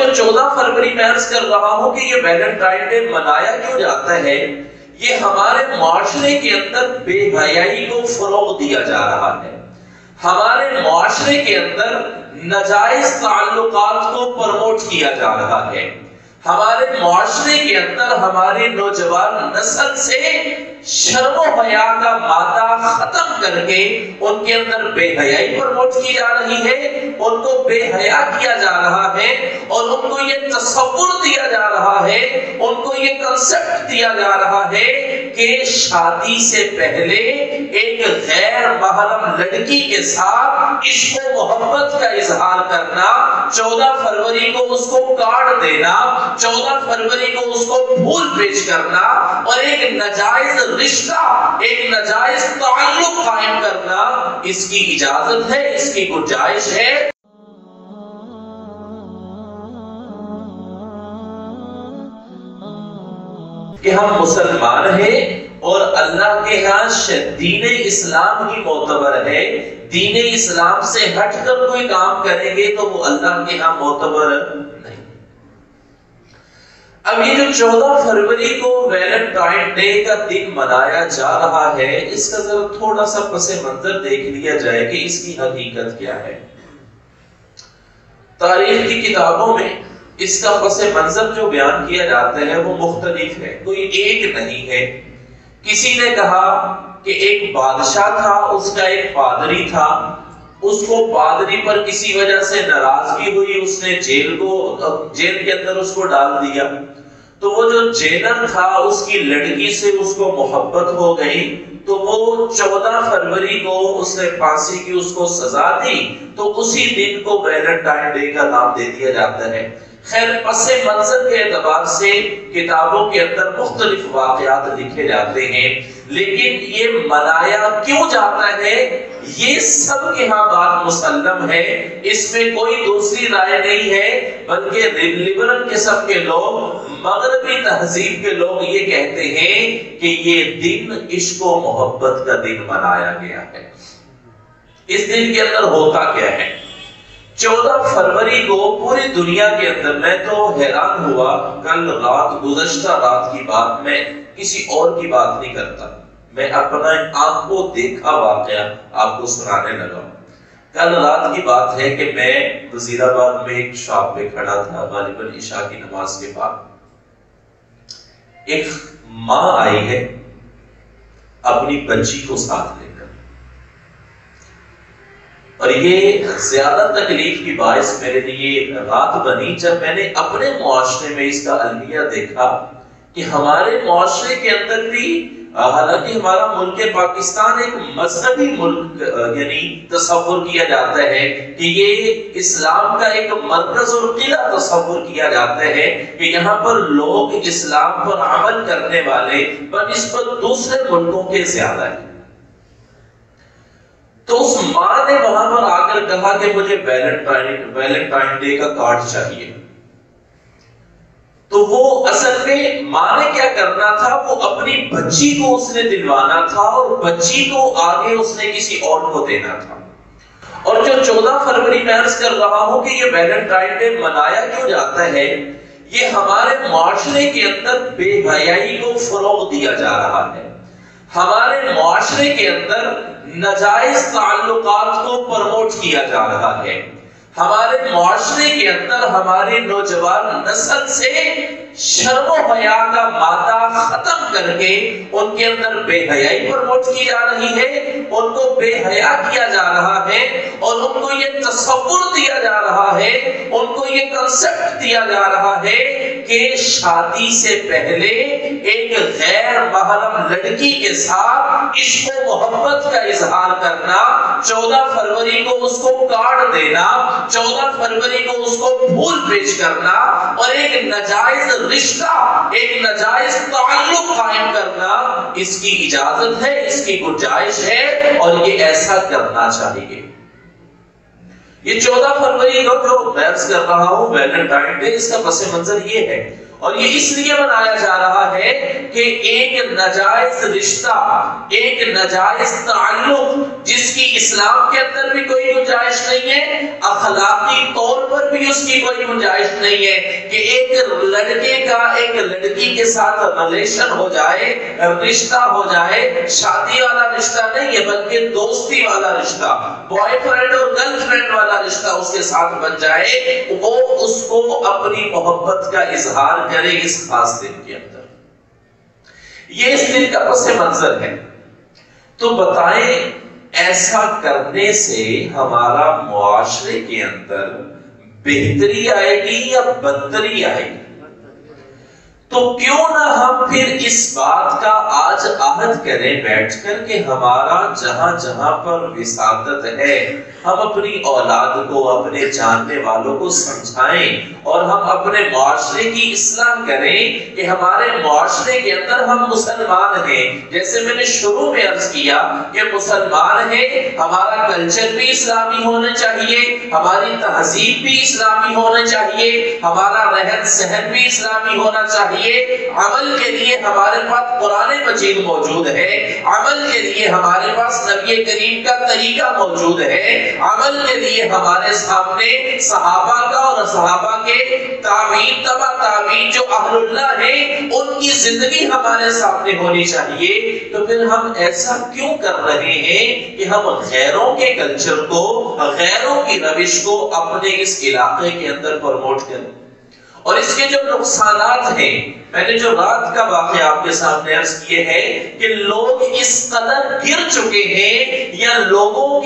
جو 14 فروری میں عرض کر رہا ہوں کہ یہ ویلنٹائن ڈے منایا کیوں جاتا ہے، یہ ہمارے معاشرے کے اندر بے حیائی کو فروغ دیا جا رہا ہے، ہمارے معاشرے کے اندر ناجائز تعلقات کو پروموٹ کیا جا رہا ہے، ہمارے معاشرے کے اندر ہماری نوجوان نسل سے شرم و حیا کا مادہ ختم کر کے ان کے اندر بے حیائی پروموٹ کی جا رہی ہے، ان کو بے حیا کیا جا رہا ہے، اور ان کو یہ تصور دیا جا رہا ہے، ان کو یہ کنسپٹ دیا جا رہا ہے کہ شادی سے پہلے ایک غیر محرم لڑکی کے ساتھ عشق و محبت کا اظہار کرنا، 14 فروری کو اس کو کارڈ دینا، 14 فروری کو اس کو پھول پیش کرنا اور ایک ناجائز رشتہ، ایک ناجائز تعلق قائم کرنا، اس کی اجازت ہے، اس کی گنجائش ہے۔ کہ ہم مسلمان ہیں اور اللہ کے ہاں دین اسلام ہی معتبر ہے، دین اسلام سے ہٹ کر کوئی کام کریں گے تو وہ اللہ کے ہاں معتبر نہیں۔ اب یہ جو 14 فروری کو ویلنٹائن ڈے کا دن منایا جا رہا ہے، اس کا ذرا تھوڑا سا پس منظر دیکھ لیا جائے کہ اس کی حقیقت کیا ہے۔ تاریخ کی کتابوں میں اس کا پس منظر جو بیان کیا جاتا ہے وہ مختلف ہے، کوئی ایک نہیں ہے۔ کسی نے کہا کہ ایک بادشاہ تھا، اس کا ایک پادری تھا، اس کو پادری پر کسی وجہ سے ناراضگی ہوئی، اس نے جیل کے اندر اس کو ڈال دیا، تو وہ جو جیلر تھا اس کی لڑکی سے اس کو محبت ہو گئی، تو وہ 14 فروری کو اس نے پھانسی کی اس کو سزا دی، تو اسی دن کو ویلنٹائن ڈے کا نام دے دیا جاتا ہے۔ خیر پس منظر کے اعتبار سے کتابوں کے اندر مختلف واقعات لکھے جاتے ہیں، لیکن یہ منایا کیوں جاتا ہے یہ سب کے ہاں بات مسلم ہے، اس میں کوئی دوسری رائے نہیں ہے، بلکہ لبرل قسم کے لوگ، مغربی تہذیب کے لوگ یہ کہتے ہیں کہ یہ دن عشق و محبت کا دن منایا گیا ہے۔ اس دن کے اندر ہوتا کیا ہے؟ 14 فروری کو پوری دنیا کے اندر، میں تو حیران ہوا، کل رات، گزشتہ رات کی بات، میں کسی اور کی بات نہیں کرتا، میں اپنا آنکھوں دیکھا واقعہ آپ کو سنانے لگا۔ کل رات کی بات ہے کہ میں وزیر آباد میں ایک شاپ پہ کھڑا تھا، غالباً عشاء کی نماز کے بعد ایک ماں آئی ہے اپنی بچی کو ساتھ لے کر، اور یہ زیادہ تکلیف کی باعث میرے لیے رات بنی جب میں نے اپنے معاشرے میں اس کا المیہ دیکھا کہ ہمارے معاشرے کے اندر بھی، حالانکہ ہمارا ملک پاکستان ایک مذہبی ملک یعنی تصور کیا جاتا ہے کہ یہ اسلام کا ایک مرکز اور قلعہ تصور کیا جاتا ہے کہ یہاں پر لوگ اسلام پر عمل کرنے والے بنسبت دوسرے ملکوں کے زیادہ ہیں۔ تو اس ماں نے وہاں پر آ کر کہا کہ مجھے ویلنٹائن ڈے کا کارڈ چاہیے، تو وہ اصل میں ماں نے کیا کرنا تھا، وہ اپنی بچی کو اس نے دلوانا تھا اور بچی کو آگے اس نے کسی اور کو دینا تھا۔ اور جو 14 فروری میں عرض کر رہا ہوں کہ یہ ویلنٹائن ڈے منایا کیوں جاتا ہے، یہ ہمارے معاشرے کے اندر بے حیائی کو فروغ دیا جا رہا ہے، ہمارے معاشرے کے اندر ناجائز تعلقات کو پروموٹ کیا جا رہا ہے، ہمارے معاشرے کے اندر ہماری نوجوان نسل سے شرم و حیا کا مادہ ختم کر کے ان کے اندر بے حیائی پروموٹ کی جا رہی ہے، ان کو بے حیا کیا جا رہا ہے، اور ان کو یہ تصور دیا جا رہا ہے، ان کو یہ کنسپٹ دیا جا رہا ہے کہ شادی سے پہلے ایک غیر محرم لڑکی کے ساتھ عشق و محبت کا اظہار کرنا، 14 فروری کو اس کو کارڈ دینا، 14 فروری کو اس کو پھول پیش کرنا اور ایک ناجائز رشتہ، ایک ناجائز تعلق قائم کرنا، اس کی اجازت ہے، اس کی گنجائش ہے، اور یہ ایسا کرنا چاہیے۔ یہ 14 فروری کو جو بحث کر رہا ہوں ویلنٹائن ڈے، اس کا پس منظر یہ ہے، اور یہ اس لیے بنایا جا رہا ہے کہ ایک ناجائز رشتہ، ایک ناجائز تعلق جس کی اسلام کے اندر بھی کوئی گنجائش نہیں ہے، اخلاقی طور پر بھی اس کی کوئی گنجائش نہیں ہے کہ ایک لڑکے کا ایک لڑکی کے ساتھ ریلیشن ہو جائے، رشتہ ہو جائے، شادی والا رشتہ نہیں ہے بلکہ دوستی والا رشتہ، بوائے فرینڈ اور گرل فرینڈ والا رشتہ اس کے ساتھ بن جائے، وہ اس کو اپنی محبت کا اظہار کرے اس خاص دن کے اندر۔ یہ اس دن کا پس منظر ہے۔ تو بتائیں ایسا کرنے سے ہمارا معاشرے کے اندر بہتری آئے گی یا بدتری آئے گی؟ تو کیوں نہ ہم پھر اس بات کا آج عہد کریں بیٹھ کر کہ ہمارا جہاں جہاں پر وساطت ہے ہم اپنی اولاد کو، اپنے جاننے والوں کو سمجھائیں اور ہم اپنے معاشرے کی اصلاح کریں کہ ہمارے معاشرے کے اندر ہم مسلمان ہیں۔ جیسے میں نے شروع میں عرض کیا کہ مسلمان ہیں، ہمارا کلچر بھی اسلامی ہونا چاہیے، ہماری تہذیب بھی اسلامی ہونا چاہیے، ہمارا رہن سہن بھی اسلامی ہونا چاہیے، عمل کے لیے ہمارے پاس قرآن مجید موجود ہے، عمل کے لیے ہمارے پاس نبی کریم کا طریقہ موجود ہے، عمل کے لیے ہمارے سامنے صحابہ کا اور صحابہ کے تابعین تبع تابعین جو اہل اللہ ہیں ان کی زندگی ہمارے سامنے ہونی چاہیے۔ تو پھر ہم ایسا کیوں کر رہے ہیں کہ ہم غیروں کے کلچر کو، غیروں کی روش کو اپنے اس علاقے کے اندر پروموٹ کریں؟ اور اس کے جو نقصانات ہیں، میں نے جو رات کا واقعہ آپ کے سامنے عرض کیے ہیں کہ لوگ اس قدر گر چکے ہیں یا لوگوں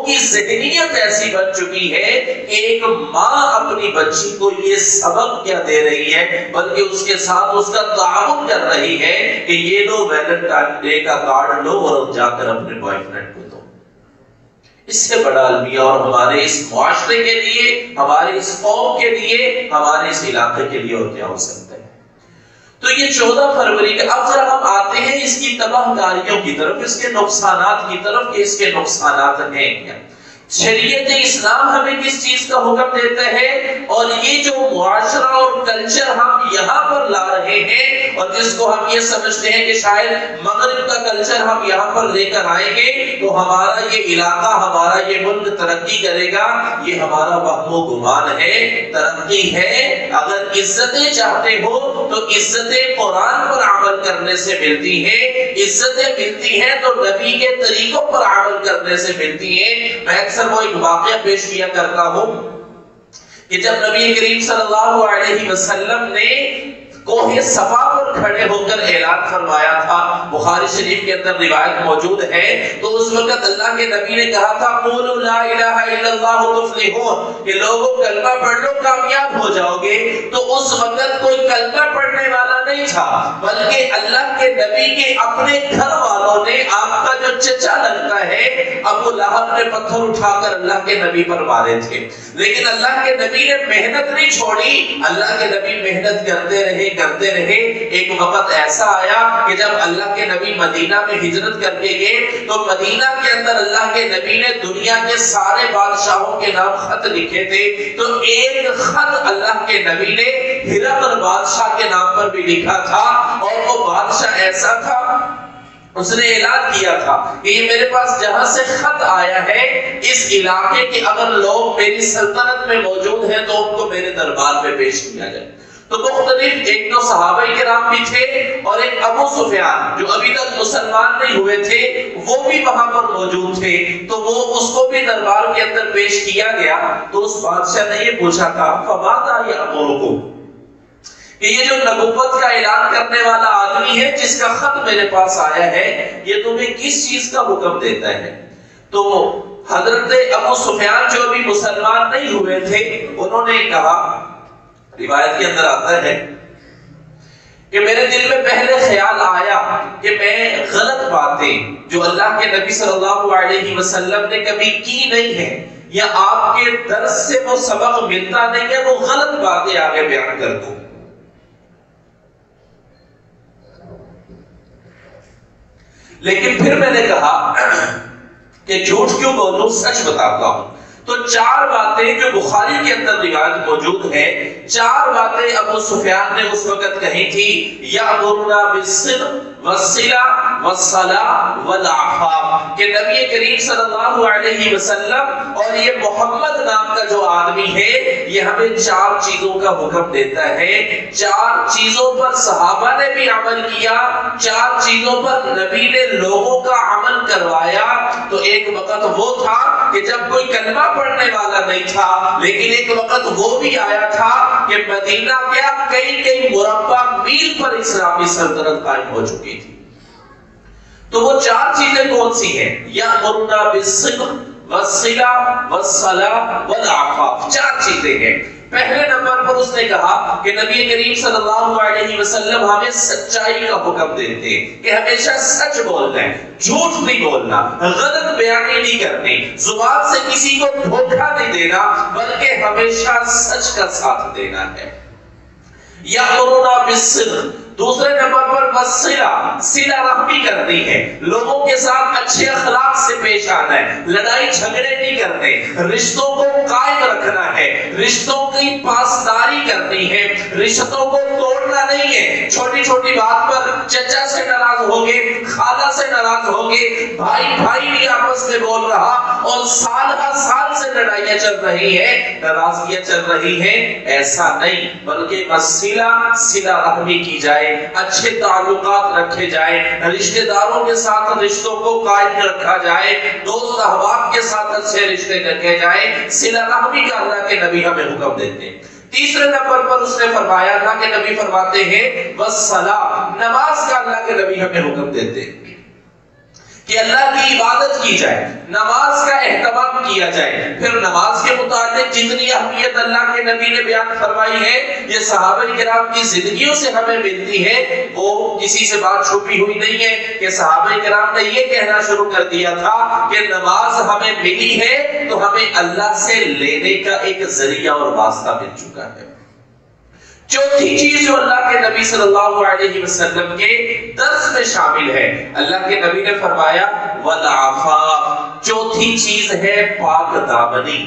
کی ذہنیت ایسی بن چکی ہے کہ ایک ماں اپنی بچی کو یہ سبق کیا دے رہی ہے بلکہ اس کے ساتھ اس کا تعاون کر رہی ہے کہ یہ لو ویلنٹائن ڈے کا کارڈ لو اور جا کر اپنے بوائے فرینڈ کو دو۔ اس سے بڑا المیہ اور ہمارے اس معاشرے کے لیے، ہمارے اس قوم کے لیے، ہمارے اس علاقے کے لیے اور کیا ہو سکتا ہے؟ تو یہ 14 فروری کا اب ذرا ہم آتے ہیں اس کی تباہ کاریوں کی طرف، اس کے نقصانات کی طرف کہ اس کے نقصانات ہیں کیا۔ شریعت اسلام ہمیں کس چیز کا حکم دیتا ہے، اور یہ جو معاشرہ اور کلچر ہم یہاں پر لا رہے ہیں اور جس کو ہم یہ سمجھتے ہیں کہ شاید مغرب کا کلچر ہم یہاں پر لے کر آئیں گے تو ہمارا یہ علاقہ، ہمارا یہ ملک ترقی کرے گا، یہ ہمارا وہم و گمان ہے۔ ترقی ہے، اگر عزتیں چاہتے ہو تو عزتیں قرآن پر عمل کرنے سے ملتی ہیں، عزتیں ملتی ہیں تو نبی کے طریقوں پر عمل کرنے سے ملتی ہیں۔ میں وہ ایک واقعہ پیش کیا کرتا ہوں کہ جب نبی کریم صلی اللہ علیہ وسلم نے کوہ صفا پر کھڑے ہو کر اعلان فرمایا تھا، بخاری شریف کے اندر روایت موجود ہے، تو اس وقت اللہ کے نبی نے کہا تھا قولوا لا الہ الا اللہ تفلحون، کہ لوگوں کلمہ پڑھ لو کامیاب ہو جاؤ گے۔ تو اس وقت کوئی کلمہ پڑھنے والا نہیں تھا بلکہ اللہ کے نبی کے اپنے گھر والوں نے، آپ کا جو چچا لگتا ہے ابو لہب نے پتھر اٹھا کر اللہ کے نبی پر مارے تھے، لیکن اللہ کے نبی نے محنت نہیں چھوڑی، اللہ کے نبی محنت کرتے رہے۔ ایک وقت ایسا آیا کہ جب اللہ کے نبی مدینہ میں ہجرت کر کے گئے تو مدینہ کے اندر اللہ کے نبی نے دنیا کے سارے بادشاہوں کے نام خط لکھے تھے، تو ایک خط اللہ کے نبی نے ہرقل بادشاہ کے نام پر بھی لکھا تھا، اور وہ بادشاہ ایسا تھا، اس نے اعلان کیا تھا کہ یہ میرے پاس جہاں سے خط آیا ہے اس علاقے کے اگر لوگ میری سلطنت میں موجود ہیں تو ان کو میرے دربار میں پیش کیا جائے۔ تو مختلف ایک تو صحابہ کرام بھی تھے اور ایک ابو سفیان جو ابھی تک مسلمان نہیں ہوئے تھے وہ بھی وہاں پر موجود تھے، تو وہ اس کو بھی دربار کے اندر پیش کیا گیا۔ تو اس بادشاہ نے یہ پوچھا تھا فماذا یأمرکم، کہ یہ جو نبوت کا اعلان کرنے والا آدمی ہے جس کا خط میرے پاس آیا ہے یہ تمہیں کس چیز کا حکم دیتا ہے؟ تو حضرت ابو سفیان جو ابھی مسلمان نہیں ہوئے تھے انہوں نے کہا، روایت کے اندر آتا ہے کہ میرے دل میں پہلے خیال آیا کہ میں غلط باتیں جو اللہ کے نبی صلی اللہ علیہ وسلم نے کبھی کی نہیں ہے یا آپ کے درس سے وہ سبق ملتا نہیں ہے، وہ غلط باتیں آگے بیان کر دوں۔ لیکن پھر میں نے کہا کہ جھوٹ کیوں بولوں، سچ بتاتا ہوں۔ تو 4 باتیں جو بخاری کے اندر روایت موجود ہے، 4 باتیں ابو سفیان نے اس وقت کہی تھی، یأمرنا بالصدق والصلہ والصلاۃ والعفاف، کہ نبی کریم صلی اللہ علیہ وسلم اور یہ محمد نام کا جو آدمی ہے یہ ہمیں 4 چیزوں کا حکم دیتا ہے۔ 4 چیزوں پر صحابہ نے بھی عمل کیا، 4 چیزوں پر نبی نے لوگوں کا عمل کروایا۔ تو ایک وقت وہ تھا کہ جب کوئی کلمہ پڑھنے والا نہیں تھا، لیکن ایک وقت وہ بھی آیا تھا کہ مدینہ کیا کئی مربع میل پر اسلامی سلطنت قائم ہو چکی تھی۔ تو وہ 4 چیزیں کون سی ہیں؟ یأمرنا بالصدق والصلہ والصلاۃ والعفاف، 4 چیزیں ہیں۔ پہلے نمبر پر اس نے کہا کہ نبی کریم صلی اللہ علیہ وسلم ہمیں سچائی کا حکم دیتے ہیں کہ ہمیشہ سچ بولنا ہے، جھوٹ نہیں بولنا، غلط بیانی نہیں کرنی، زبان سے کسی کو دھوکہ نہیں دینا، بلکہ ہمیشہ سچ کا ساتھ دینا ہے۔ یأمرنا بالصدق، دوسرے نمبر پر والصلہ، صلہ رحمی کرنی ہے، لوگوں کے ساتھ اچھے اخلاق سے پیش آنا ہے، لڑائی جھگڑے نہیں کرنے، رشتوں کو قائم رکھنا ہے، رشتوں کی پاسداری کرنی ہے، رشتوں کو توڑنا نہیں ہے۔ چھوٹی چھوٹی بات پر چچا سے ناراض ہوگے، خالہ سے ناراض ہوگے، بھائی بھی آپس میں بول رہا اور سال ہر سال سے لڑائیاں چل رہی ہیں، ناراضگیاں چل رہی ہیں، ایسا نہیں، بلکہ صلہ رحمی کی جائے، اچھے تعلقات رکھے جائیں، رشتہ داروں کے ساتھ رشتوں کو قائم رکھا جائے، دوست احباب کے ساتھ اچھے رشتے رکھے جائیں، صلہ رحمی کا اللہ کے نبی ہمیں حکم دیتے ہیں۔ تیسرے نمبر پر اس نے فرمایا تھا کہ نبی فرماتے ہیں والصلاۃ، نماز کا اللہ کے نبی ہمیں حکم دیتے ہیں کہ اللہ کی عبادت کی جائے، نماز کا اہتمام کیا جائے۔ پھر نماز کے متعلق جتنی اہمیت اللہ کے نبی نے بیان فرمائی ہے، یہ صحابہ کرام کی زندگیوں سے ہمیں ملتی ہے، وہ کسی سے بات چھپی ہوئی نہیں ہے کہ صحابہ کرام نے یہ کہنا شروع کر دیا تھا کہ نماز ہمیں ملی ہے تو ہمیں اللہ سے لینے کا ایک ذریعہ اور واسطہ مل چکا ہے۔ چوتھی چیز جو اللہ کے نبی صلی اللہ علیہ وسلم کے درس میں شامل ہے، اللہ کے نبی نے فرمایا والعفاف، چوتھی چیز ہے پاک دامنی،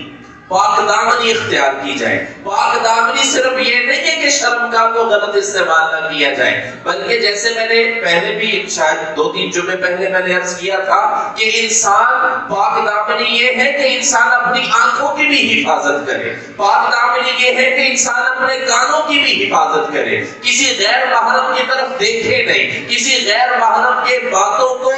پاک دامنی اختیار کی جائے۔ پاک دامنی صرف یہ نہیں ہے کہ شرم کا کو غلط استعمال نہ کیا جائے، بلکہ جیسے میں نے پہلے بھی شاید 2-3 جمعے پہلے میں نے عرض کیا تھا کہ انسان پاک دامنی یہ ہے کہ انسان اپنی آنکھوں کی بھی حفاظت کرے، پاک دامنی یہ ہے کہ انسان اپنے کانوں کی بھی حفاظت کرے، کسی غیر محرم کی طرف دیکھے نہیں، کسی غیر محرم کے باتوں کو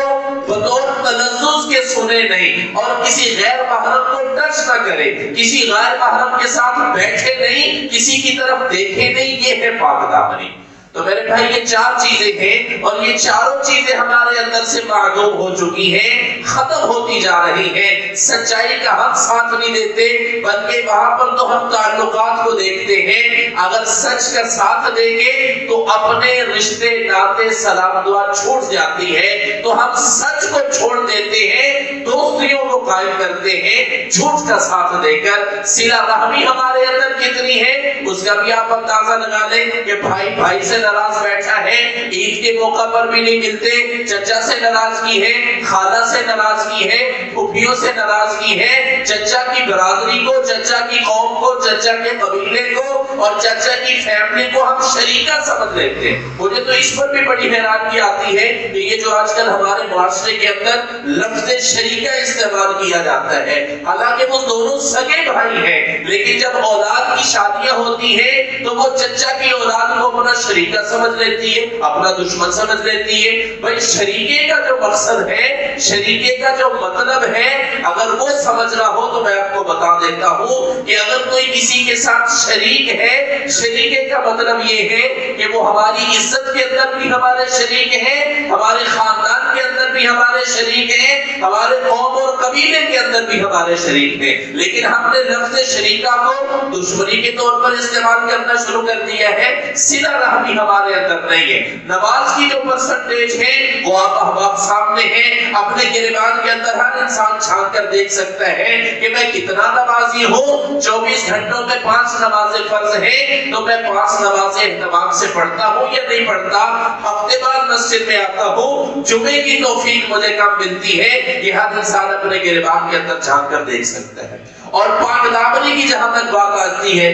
بطور تلذذ کے سنے نہیں، اور کسی غیر محرم کو ٹچ نہ کرے، کسی غیر محرم کے ساتھ بیٹھے نہیں، کسی کی طرف دیکھے نہیں، یہ ہے پاک دامنی۔ تو میرے بھائی یہ 4 چیزیں ہیں، اور یہ چاروں چیزیں ہمارے اندر سے معدوم ہو چکی ہیں، ختم ہوتی جا رہی ہیں۔ سچائی کا ہم ساتھ نہیں دیتے، بلکہ وہاں پر تو ہم تعلقات کو دیکھتے ہیں، اگر سچ کا ساتھ دیں گے تو اپنے رشتے ناطے سلام دعا چھوٹ جاتی ہے، تو ہم سچ کو چھوڑ دیتے ہیں، دوستیوں کو قائم کرتے ہیں جھوٹ کا ساتھ دے کر۔ صلہ رحمی ہمارے اندر کتنی ہے اس کا بھی آپ اندازہ لگا لیں کہ بھائی سے ناراض بیٹھا ہے، عید کے موقع پر بھی نہیں ملتے، چچا سے ناراضگی ہے، خالہ سے ناراضگی ہے، پھوپھیوں سے ناراضگی ہے، چچا کی برادری کو، چچا کی قوم کو، چچا کے قبیلے کو اور چچا کی فیملی کو ہم شریکہ سمجھ لیتے ہیں۔ مجھے تو اس پر بھی بڑی حیرانگی آتی ہے کہ یہ جو آج کل ہمارے معاشرے کے اندر لفظ شریکہ استعمال کیا جاتا ہے، حالانکہ وہ دونوں سگے بھائی ہیں، لیکن جب اولاد کی شادیاں ہوتی ہیں تو وہ چچا کی اولاد کو اپنا شریکہ سمجھ لیتی ہے، اپنا دشمن سمجھ لیتی ہے۔ بھائی شریکے کا جو مقصد ہے، شریکے کا جو مطلب ہے، اگر وہ سمجھنا ہو تو میں آپ کو بتا دیتا ہوں کہ اگر کوئی کسی کے ساتھ شریک ہے، شریکے کا مطلب یہ ہے کہ وہ ہماری عزت کے اندر بھی ہمارے شریک ہیں، ہمارے خاندان کے اندر بھی ہمارے شریک ہیں، ہمارے قوم اور قبیلے کے اندر بھی ہمارے شریک ہیں، لیکن ہم نے لفظ شریکہ کو دشمنی کے طور پر استعمال کرنا شروع کر دیا ہے۔ صلہ رحمی ہمارے اندر نہیں ہے۔ نماز کی جو پرسنٹیج ہے وہ آپ احباب سامنے ہیں، اپنے گریبان کے اندر ہر انسان چھان کر دیکھ سکتا ہے کہ میں کتنا نمازی ہوں۔ 24 گھنٹوں میں 5 نمازیں فرض ہیں تو میں 5 نمازیں اہتمام سے پڑھتا ہوں یا نہیں پڑھتا، ہفتے بعد مسجد میں آتا ہوں، جمعے کی توفیق مجھے کم ملتی ہے، یہ ہر انسان اپنے گریبان کے اندر جھانک کر دیکھ سکتا ہے۔ اور پاک دامنی کی جہاں تک بات آتی ہے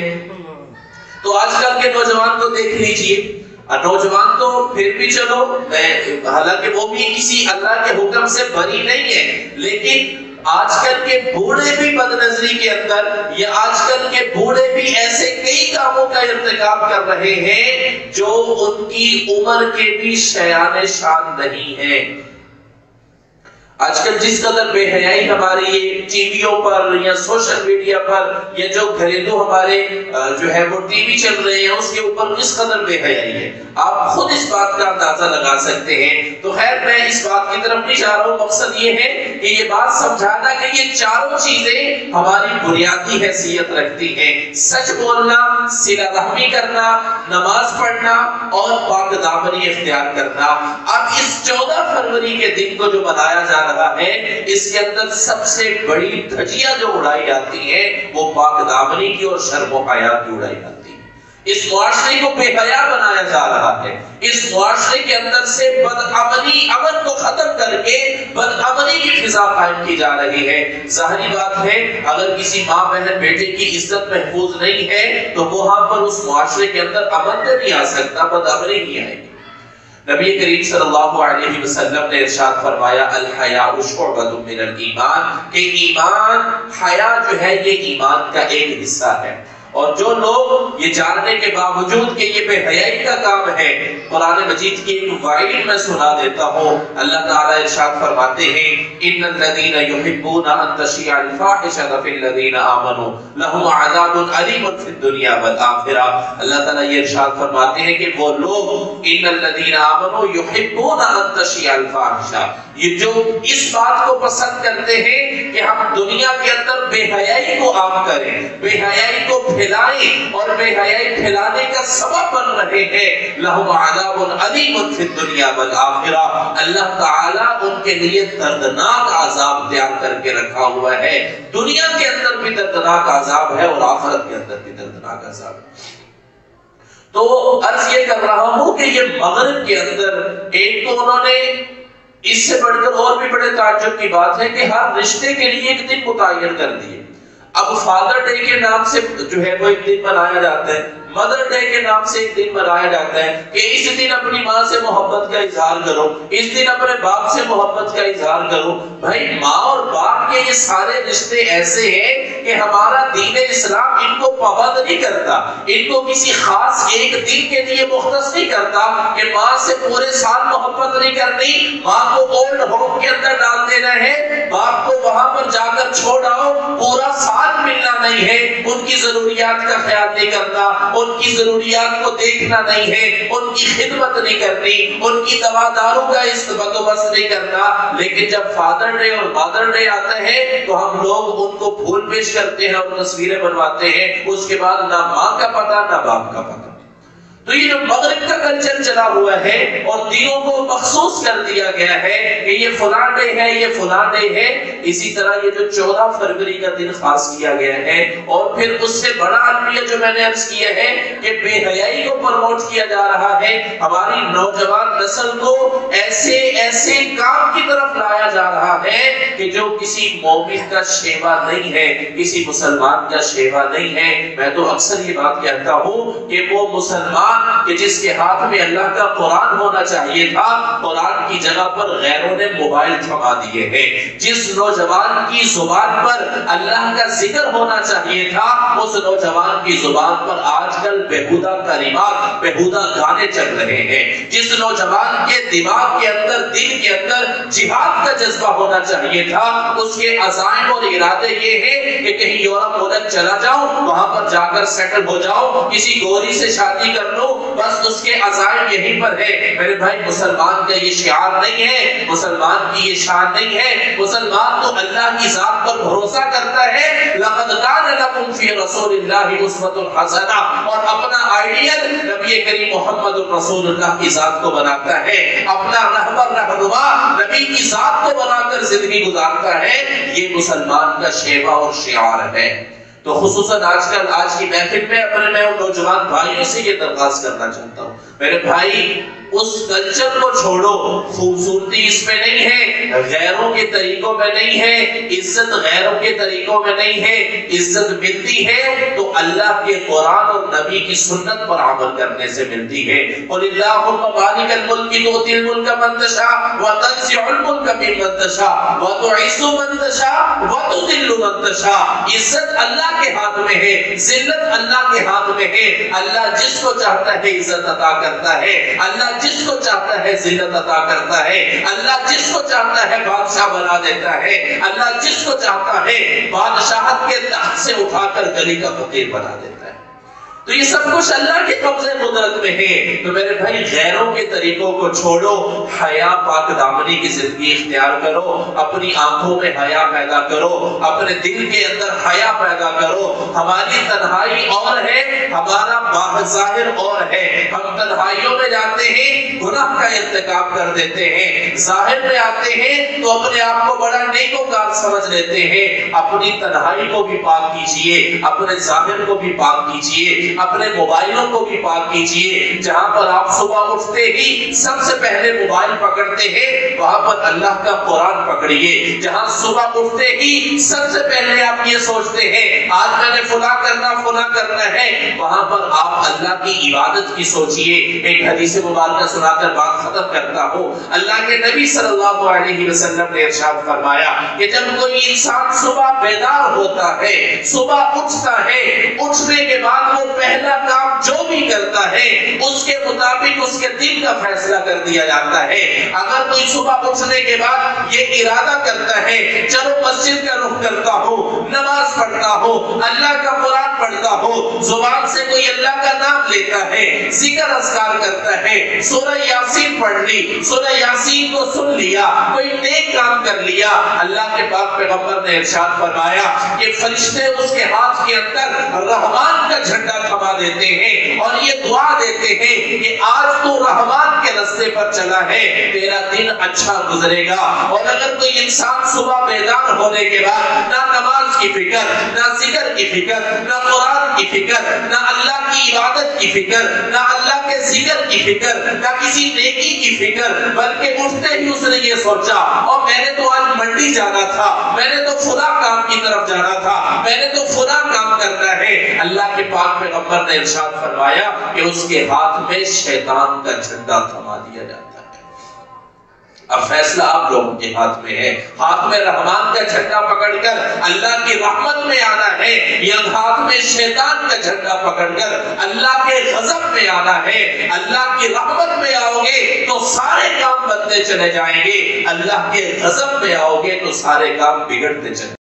تو آج کل کے نوجوان کو دیکھ لیجئے، نوجوان تو پھر بھی چلو حالانکہ وہ بھی کسی اللہ کے حکم سے بری نہیں ہے، لیکن آج کل کے بوڑھے بھی بدنظری کے اندر، یا آج کل کے بوڑھے بھی ایسے کئی کاموں کا ارتکاب کر رہے ہیں جو ان کی عمر کے بھی شایان شان نہیں ہیں۔ آج کل جس قدر بے حیائی ہماری یہ ٹی ویوں پر یا سوشل میڈیا پر یا جو گھریلو ہمارے جو ہے وہ ٹی وی چل رہے ہیں اس کے اوپر کس قدر بے حیائی ہے، آپ خود اس بات کا اندازہ لگا سکتے ہیں۔ تو خیر میں اس بات کی طرف نہیں جا رہا ہوں، مقصد یہ ہے کہ یہ بات سمجھانا کہ یہ چاروں چیزیں ہماری بنیادی حیثیت رکھتی ہیں، سچ بولنا، صلہ رحمی کرنا، نماز پڑھنا اور پاک دامنی اختیار کرنا۔ اب اس 14 فروری کے دن کو جو منایا جا رہا ہے، اس کے اندر سب سے بڑی دھجیاں جو اڑائی جاتی ہیں وہ پاک دامنی کی اور شرم و حیا کی اڑائی جاتی ہے۔ اس معاشرے کو بے حیا بنایا جا رہا ہے، اس معاشرے کے اندر سے بدامنی، امن کو ختم کر کے بدامنی کی فضا قائم کی جا رہی ہے۔ ظاہری بات ہے اگر کسی ماں بہن بیٹے کی عزت محفوظ نہیں ہے تو وہاں پر اس معاشرے کے اندر امن تو نہیں آ سکتا، بدامنی نہیں آئے گی۔ نبی کریم صلی اللہ علیہ وسلم نے ارشاد فرمایا الحیاء شعبۃ من الایمان، کہ ایمان، حیا جو ہے یہ ایمان کا ایک حصہ ہے۔ اور جو لوگ یہ جاننے کے باوجود کہ یہ بے حیائی کا کام ہے، قرآن مجید کی ایک وعید میں سنا دیتا ہوں۔ اللہ تعالیٰ ارشاد فرماتے ہیں ان الذین یحبون ان تشیع الفاحشۃ فی الذین آمنوا لہم عذاب علیم فی الدنیا والآخرہ۔ اللہ تعالیٰ یہ ارشاد فرماتے ہیں کہ وہ لوگ ان الذین آمنوا یحبون ان تشیع الفاحشۃ، یہ جو اس بات کو پسند کرتے ہیں کہ ہم دنیا کے اندر بے حیائی کو عام کریں، بے حیائی کو پھیلائیں اور بے حیائی پھیلانے کا سبب بن رہے ہیں، لہم عذاب علیم فی الدنیا والآخرہ، اللہ تعالیٰ ان کے لیے دردناک عذاب تیار کر کے رکھا ہوا ہے۔ دنیا کے اندر بھی دردناک عذاب ہے اور آخرت کے اندر بھی دردناک عذاب ہے۔ تو عرض یہ کر رہا ہوں کہ یہ مغرب کے اندر ایک تو انہوں نے اس سے بڑھ کر اور بھی بڑے تعجب کی بات ہے کہ ہر رشتے کے لیے ایک دن متعین کر دیے۔ اب فادر ڈے کے نام سے جو ہے وہ ایک دن منایا جاتا ہے، مدر ڈے کے نام سے ایک دن منایا جاتا ہے کہ اس دن اپنی ماں سے محبت کا اظہار کرو، اس دن اپنے باپ سے محبت کا اظہار کرو۔ بھائی ماں اور باپ کے یہ سارے رشتے ایسے ہیں کہ ہمارا دین اسلام ان کو پابند نہیں کرتا، ان کو کسی خاص ایک دن کے لیے مختص نہیں کرتا کہ ماں سے پورے سال محبت نہیں کرنی، ماں کو اولڈ ہوم کے اندر ڈال دینا ہے، باپ کو وہاں پر جا کر چھوڑ آؤ، پورا سال ملنا نہیں ہے، ان کی ضروریات کا خیال نہیں کرنا، ان کی ضروریات کو دیکھنا نہیں ہے، ان کی خدمت نہیں کرنی، ان کی دوا داروں کا بندوبست نہیں کرنا۔ لیکن جب فادر ڈے اور مدر ڈے آتا ہے تو ہم لوگ ان کو پھول پیش کرتے ہیں اور تصویریں بنواتے ہیں، اس کے بعد نہ ماں کا پتہ نہ باپ کا پتہ۔ تو یہ جو مغرب کا کلچر چلا ہوا ہے اور دنوں کو مخصوص کر دیا گیا ہے کہ یہ فلاں ڈے ہے، یہ فلاں ڈے ہے، اسی طرح یہ جو 14 فروری کا دن خاص کیا گیا ہے اور پھر اس سے بڑا المیہ جو میں نے عرض کیا ہے کہ بے حیائی کو پروموٹ کیا جا رہا ہے، ہماری نوجوان نسل کو ایسے ایسے کام کی طرف لایا جا رہا ہے کہ جو کسی مومن کا شیوا نہیں ہے، کسی مسلمان کا شیوا نہیں ہے۔ میں تو اکثر یہ بات کہتا ہوں کہ وہ مسلمان کہ جس کے ہاتھ میں اللہ کا قرآن ہونا چاہیے تھا، قرآن کی جگہ پر غیروں نے موبائل تھما دیے ہیں۔ جس نوجوان کی زبان پر اللہ کا ذکر ہونا چاہیے تھا، اس نوجوان کی زبان پر آج کل بےہودہ کلمات، بےہودہ گانے چل رہے ہیں۔ جس نوجوان کے دماغ کے اندر، دل کے اندر جہاد کا جذبہ ہونا چاہیے تھا، اس کے عزائم اور ارادے یہ ہیں کہ کہیں یورپ ملک چلا جاؤں، وہاں پر جا کر سیٹل ہو جاؤں، کسی گوری سے شادی کر لو، بس اس کے عزائم یہیں پر ہے۔ میرے بھائی مسلمان کا یہ شعار نہیں ہے، مسلمان کی یہ شان نہیں ہے۔ مسلمان تو اللہ کی ذات پر بھروسہ کرتا ہے، لَقَدْ كَانَ لَكُمْ فِي رَسُولِ اللَّهِ أُسْوَةٌ حَسَنَةٌ، اور اپنا آئیڈیل نبی کریم محمد رسول اللہ کی ذات کو بناتا ہے، اپنا رہبر رہنما نبی کی ذات کو بنا کر زندگی گزارتا ہے۔ یہ مسلمان کا شیوا اور شعار ہے۔ تو خصوصاً آج کی محفل میں اپنے میں نوجوان بھائیوں سے یہ درخواست کرنا چاہتا ہوں، میرے بھائی اس کلچر کو چھوڑو، خوبصورتی اس میں نہیں ہے، غیروں کے طریقوں میں نہیں ہے، عزت غیروں کے طریقوں میں نہیں ہے، عزت ملتی ہے تو اللہ کے قرآن اور نبی کی سنت پر عمل کرنے سے ملتی ہے۔ قل اللہم مالک الملک تؤتی الملک من تشاء وتنزع الملک ممن تشاء وتعز من تشاء وتذل من تشاء۔ عزت اللہ کے ہاتھ میں ہے، ذلت اللہ کے ہاتھ میں ہے۔ اللہ جس کو چاہتا ہے عزت عطا کرتا ہے، اللہ جس کو چاہتا ہے ذلت عطا کرتا ہے، اللہ جس کو چاہتا ہے بادشاہ بنا دیتا ہے، اللہ جس کو چاہتا ہے بادشاہت کے تخت سے اٹھا کر گلی کا فقیر بنا دیتا ہے۔ تو یہ سب کچھ اللہ کے قبضے قدرت میں ہے۔ تو میرے بھائی غیروں کے طریقوں کو چھوڑو، حیا پاک دامنی کی زندگی اختیار کرو، اپنی آنکھوں میں حیا پیدا کرو، اپنے دل کے اندر حیا پیدا کرو۔ ہماری تنہائی اور ہے، ہمارا ظاہر اور ہے۔ ہم تنہائیوں میں جاتے ہیں گناہ کا ارتکاب کر دیتے ہیں، ظاہر میں آتے ہیں تو اپنے آپ کو بڑا نیکوکار سمجھ لیتے ہیں۔ اپنی تنہائی کو بھی پاک کیجئے، اپنے ظاہر کو بھی پاک کیجئے، اپنے موبائلوں کو بھی پاک کیجئے۔ جہاں پر آپ صبح اٹھتے ہی سب سے پہلے موبائل پکڑتے ہیں وہاں پر اللہ کا قرآن پکڑیے۔ جہاں صبح اٹھتے ہی سب سے پہلے آپ یہ سوچتے ہیں آج میں نے فلاں کرنا ہے، وہاں پر آپ اللہ کی عبادت کی سوچئے۔ ایک حدیث مبارکہ سنا کر بات ختم کرتا ہوں۔ اللہ کے نبی صلی اللہ علیہ وسلم نے ارشاد فرمایا کہ جب کوئی انسان صبح بیدار ہوتا ہے، صبح اٹھتا ہے، اٹھنے کے بعد وہ پہلا کام جو بھی کرتا ہے اس کے مطابق اس کے دل کا فیصلہ کر دیا جاتا ہے۔ اگر کوئی صبح اٹھنے کے بعد یہ ارادہ کرتا ہے چلو مسجد کا رخ کرتا ہوں، نماز پڑھتا ہوں، اللہ کا قرآن پڑھتا ہوں، زبان سے کوئی اللہ کا نام لیتا ہے، ذکر اذکار کرتا ہے، سورہ یاسین پڑھ لی، سورہ یاسین کو سن لیا، کوئی نیک کام کر لیا، اللہ کے پاک پیغمبر نے ارشاد فرمایا کہ فرشتے اس کے ہاتھ کے اندر رحمان کا جھنڈا تھما دیتے ہیں اور یہ دعا دیتے ہیں کہ آج تو رحمان کے راستے پر چلا ہے، تیرا دن اچھا گزرے گا۔ اور اگر کوئی انسان صبح بیدار ہونے کے بعد نہ نماز کی فکر، نہ ذکر کی فکر، نہ قرآن کی فکر، نہ اللہ کی عبادت کی فکر، نہ اللہ کے ذکر کی فکر، نہ کسی نیکی کی فکر، بلکہ اٹھتے ہی اس نے یہ سوچا اور میں نے تو آج منڈی جانا تھا، میں نے تو فلاں کام کی طرف جانا تھا، میں نے تو فلاں کام کرنا ہے، اللہ کے پاک پیغمبر نے ارشاد فرمایا کہ اس کے ہاتھ میں شیطان کا جھنڈا تھما دیا جاتا ہے۔ اب فیصلہ آپ لوگوں کے ہاتھ میں ہے، ہاتھ میں رحمان کا جھنڈا پکڑ کر اللہ کی رحمت میں آنا ہے یا ہاتھ میں شیطان کا جھنڈا پکڑ کر اللہ کے غضب میں آنا ہے۔ اللہ کی رحمت میں آؤ گے تو سارے کام بنتے چلے جائیں گے، اللہ کے غضب میں آؤ گے تو سارے کام بگڑتے چلے